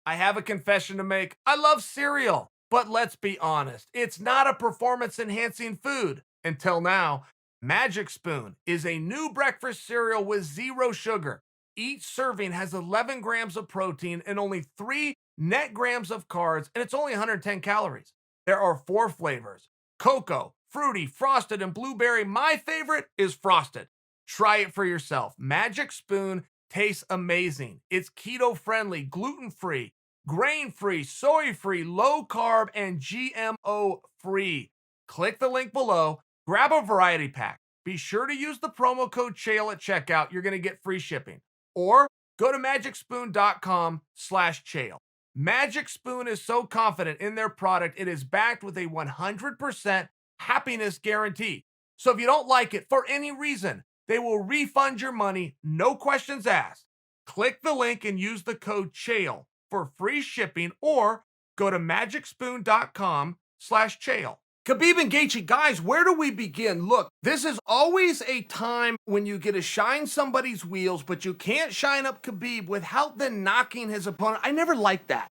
I have a confession to make. I love cereal, but let's be honest, it's not a performance enhancing food. Until now, Magic Spoon is a new breakfast cereal with zero sugar. Each serving has 11 grams of protein and only 3 net grams of carbs, and it's only 110 calories. There are 4 flavors: cocoa, fruity, frosted, and blueberry. My favorite is frosted. Try it for yourself. Magic Spoon tastes amazing. It's keto friendly, gluten free, grain free, soy free, low carb, and GMO free. Click the link below, grab a variety pack. Be sure to use the promo code Chael at checkout. You're going to get free shipping. Or go to magicspoon.com/Chael. Magic Spoon is so confident in their product, it is backed with a 100% happiness guarantee. So if you don't like it for any reason, they will refund your money, no questions asked. Click the link and use the code Chael for free shipping, or go to magicspoon.com/Chael. Khabib and Gaethje, guys, where do we begin? Look, this is always a time when you get to shine somebody's wheels, but you can't shine up Khabib without then knocking his opponent. I never liked that.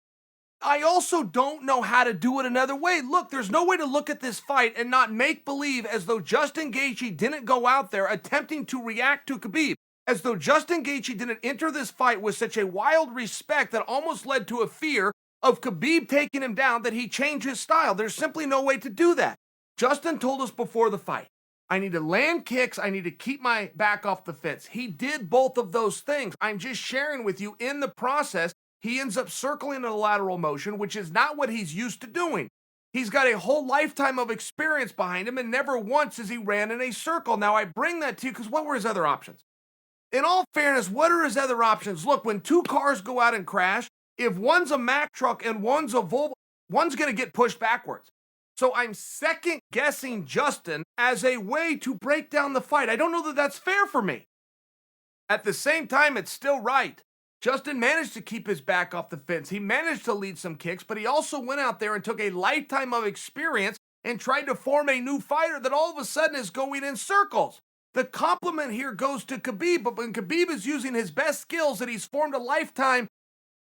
I also don't know how to do it another way. Look, there's no way to look at this fight and not make believe as though Justin Gaethje didn't go out there attempting to react to Khabib, as though Justin Gaethje didn't enter this fight with such a wild respect that almost led to a fear of Khabib taking him down that he changed his style. There's simply no way to do that. Justin told us before the fight, I need to land kicks, I need to keep my back off the fence. He did both of those things. I'm just sharing with you in the process, he ends up circling in a lateral motion, which is not what he's used to doing. He's got a whole lifetime of experience behind him, and never once has he ran in a circle. Now, I bring that to you because what were his other options? In all fairness, what are his other options? Look, when 2 cars go out and crash, if one's a Mack truck and one's a Volvo, one's going to get pushed backwards. So I'm second guessing Justin as a way to break down the fight. I don't know that that's fair for me. At the same time, it's still right. Justin managed to keep his back off the fence. He managed to lead some kicks, but he also went out there and took a lifetime of experience and tried to form a new fighter that all of a sudden is going in circles. The compliment here goes to Khabib, but when Khabib is using his best skills that he's formed a lifetime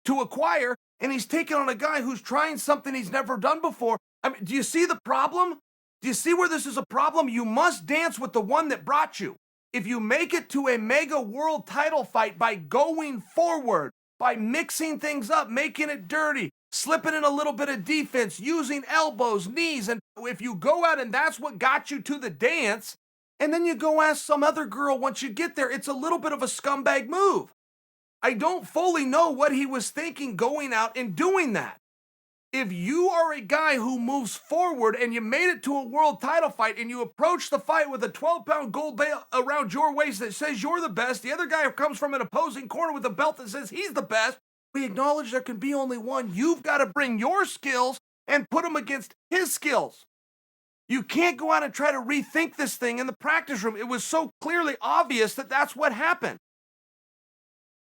to acquire, and he's taking on a guy who's trying something he's never done before. I mean, do you see the problem? Do you see where this is a problem? You must dance with the one that brought you. If you make it to a mega world title fight by going forward, by mixing things up, making it dirty, slipping in a little bit of defense, using elbows, knees, and if you go out and that's what got you to the dance, and then you go ask some other girl once you get there, it's a little bit of a scumbag move. I don't fully know what he was thinking going out and doing that. If you are a guy who moves forward and you made it to a world title fight and you approach the fight with a 12-pound gold belt around your waist that says you're the best, the other guy comes from an opposing corner with a belt that says he's the best, we acknowledge there can be only one. You've got to bring your skills and put them against his skills. You can't go out and try to rethink this thing in the practice room. It was so clearly obvious that that's what happened.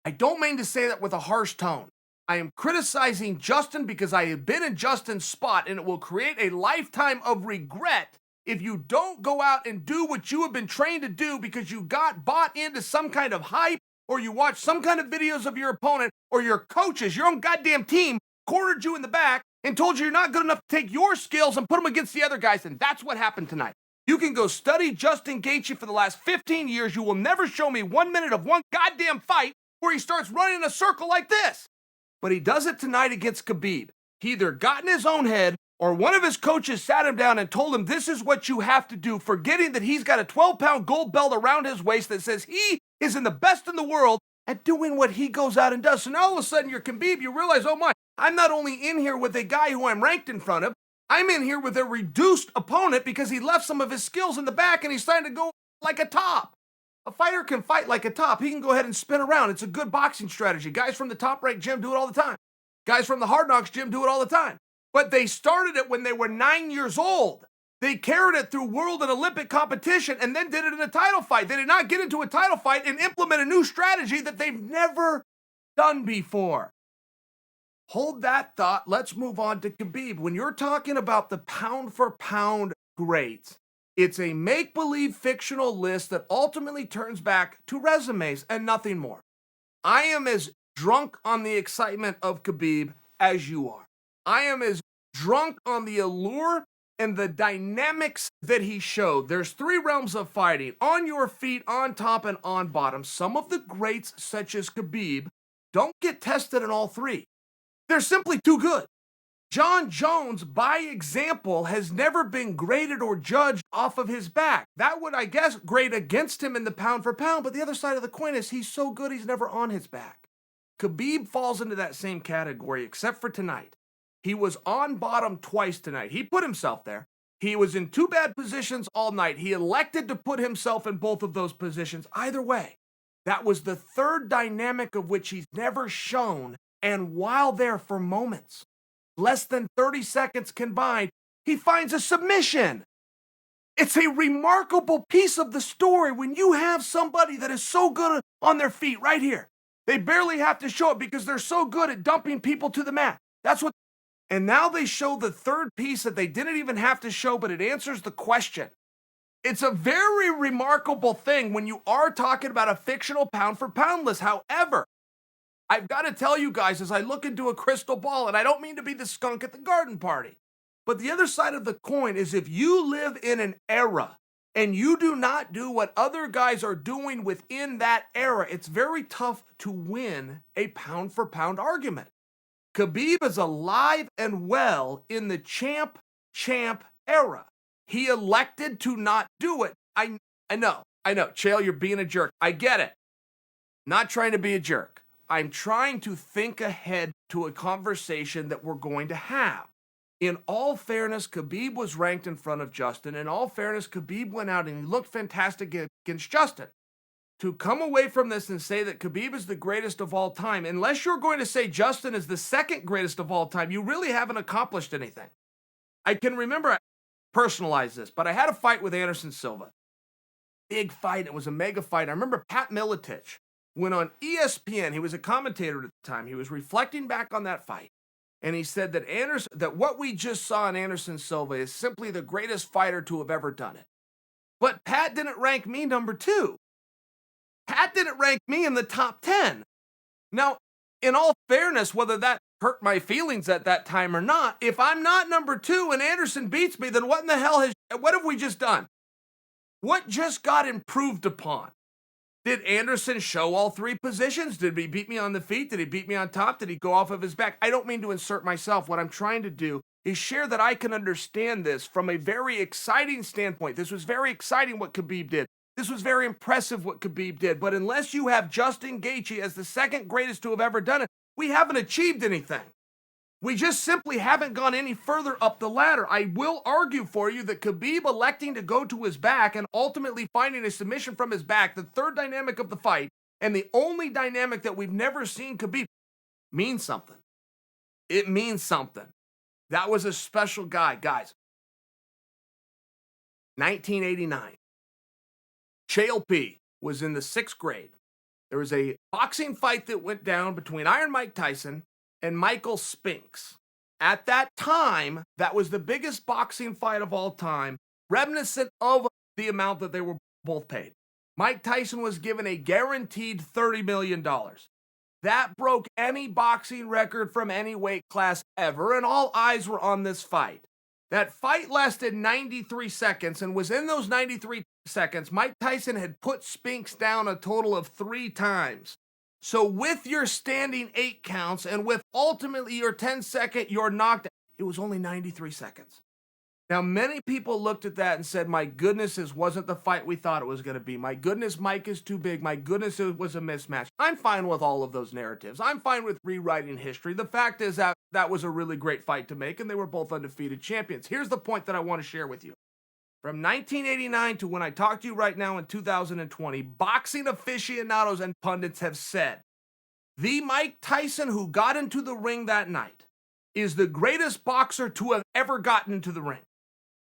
I don't mean to say that with a harsh tone. I am criticizing Justin because I have been in Justin's spot, and it will create a lifetime of regret if you don't go out and do what you have been trained to do because you got bought into some kind of hype, or you watched some kind of videos of your opponent, or your coaches, your own goddamn team, cornered you in the back and told you you're not good enough to take your skills and put them against the other guys, and that's what happened tonight. You can go study Justin Gaethje for the last 15 years. You will never show me 1 minute of one goddamn fight where he starts running in a circle like this. But he does it tonight against Khabib. He either got in his own head or one of his coaches sat him down and told him this is what you have to do, forgetting that he's got a 12-pound gold belt around his waist that says he is in the best in the world at doing what he goes out and does. So now all of a sudden you're Khabib, you realize, oh my, I'm not only in here with a guy who I'm ranked in front of, I'm in here with a reduced opponent because he left some of his skills in the back and he's trying to go like a top. A fighter can fight like a top. He can go ahead and spin around. It's a good boxing strategy. Guys from the Top Rank gym do it all the time. Guys from the Hard Knocks gym do it all the time. But they started it when they were 9 years old. They carried it through world and Olympic competition and then did it in a title fight. They did not get into a title fight and implement a new strategy that they've never done before. Hold that thought. Let's move on to Khabib. When you're talking about the pound-for-pound greats, it's a make-believe fictional list that ultimately turns back to resumes and nothing more. I am as drunk on the excitement of Khabib as you are. I am as drunk on the allure and the dynamics that he showed. There's three realms of fighting: on your feet, on top, and on bottom. Some of the greats, such as Khabib, don't get tested in all three. They're simply too good. John Jones, by example, has never been graded or judged off of his back. That would, I guess, grade against him in the pound for pound, but the other side of the coin is he's so good he's never on his back. Khabib falls into that same category, except for tonight. He was on bottom twice tonight. He put himself there. He was in two bad positions all night. He elected to put himself in both of those positions. Either way, that was the third dynamic of which he's never shown, and while there for moments, less than 30 seconds combined, he finds a submission. It's a remarkable piece of the story when you have somebody that is so good on their feet right here. They barely have to show it because they're so good at dumping people to the mat. And now they show the third piece that they didn't even have to show, but it answers the question. It's a very remarkable thing when you are talking about a fictional pound for pound list. However, I've got to tell you guys, as I look into a crystal ball, and I don't mean to be the skunk at the garden party, but the other side of the coin is if you live in an era and you do not do what other guys are doing within that era, it's very tough to win a pound for pound argument. Khabib is alive and well in the champ era. He elected to not do it. I know. Chael, you're being a jerk. I get it. Not trying to be a jerk. I'm trying to think ahead to a conversation that we're going to have. In all fairness, Khabib was ranked in front of Justin. In all fairness, Khabib went out and he looked fantastic against Justin. To come away from this and say that Khabib is the greatest of all time, unless you're going to say Justin is the second greatest of all time, you really haven't accomplished anything. I can remember, I personalize this, but I had a fight with Anderson Silva. Big fight. It was a mega fight. I remember Pat Miletich went on ESPN. He was a commentator at the time. He was reflecting back on that fight. And he said that what we just saw in Anderson Silva is simply the greatest fighter to have ever done it. But Pat didn't rank me number 2. Pat didn't rank me in the top 10. Now, in all fairness, whether that hurt my feelings at that time or not, if I'm not number 2 and Anderson beats me, then what in the hell what have we just done? What just got improved upon? Did Anderson show all three positions? Did he beat me on the feet? Did he beat me on top? Did he go off of his back? I don't mean to insert myself. What I'm trying to do is share that I can understand this from a very exciting standpoint. This was very exciting what Khabib did. This was very impressive what Khabib did. But unless you have Justin Gaethje as the second greatest to have ever done it, we haven't achieved anything. We just simply haven't gone any further up the ladder. I will argue for you that Khabib electing to go to his back and ultimately finding a submission from his back, the third dynamic of the fight, and the only dynamic that we've never seen Khabib, means something. It means something. That was a special guy, guys. 1989. Chael P was in the 6th grade. There was a boxing fight that went down between Iron Mike Tyson and Michael Spinks. At that time, that was the biggest boxing fight of all time, reminiscent of the amount that they were both paid. Mike Tyson was given a guaranteed $30 million. That broke any boxing record from any weight class ever, and all eyes were on this fight. That fight lasted 93 seconds, and within those 93 seconds, Mike Tyson had put Spinks down a total of 3 times. So with your standing 8 counts and with ultimately your 10-second, you're knocked out, it was only 93 seconds. Now, many people looked at that and said, my goodness, this wasn't the fight we thought it was going to be. My goodness, Mike is too big. My goodness, it was a mismatch. I'm fine with all of those narratives. I'm fine with rewriting history. The fact is that was a really great fight to make, and they were both undefeated champions. Here's the point that I want to share with you. From 1989 to when I talk to you right now in 2020, boxing aficionados and pundits have said, the Mike Tyson who got into the ring that night is the greatest boxer to have ever gotten into the ring.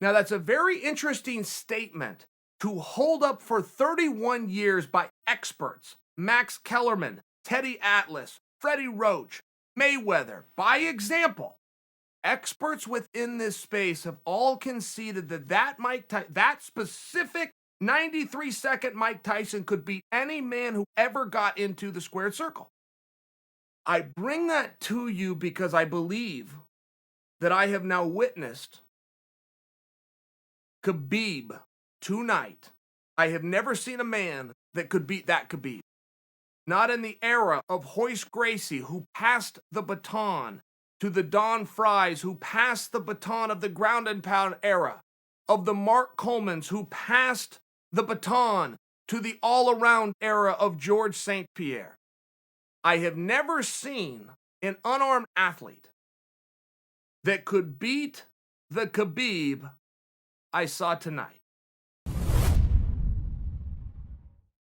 Now, that's a very interesting statement to hold up for 31 years by experts. Max Kellerman, Teddy Atlas, Freddie Roach, Mayweather. By example, experts within this space have all conceded that that specific 93-second Mike Tyson could beat any man who ever got into the squared circle. I bring that to you because I believe that I have now witnessed Khabib tonight. I have never seen a man that could beat that Khabib. Not in the era of Royce Gracie, who passed the baton to the Don Fries, who passed the baton of the ground and pound era, of the Mark Colemans, who passed the baton to the all-around era of George St. Pierre. I have never seen an unarmed athlete that could beat the Khabib I saw tonight.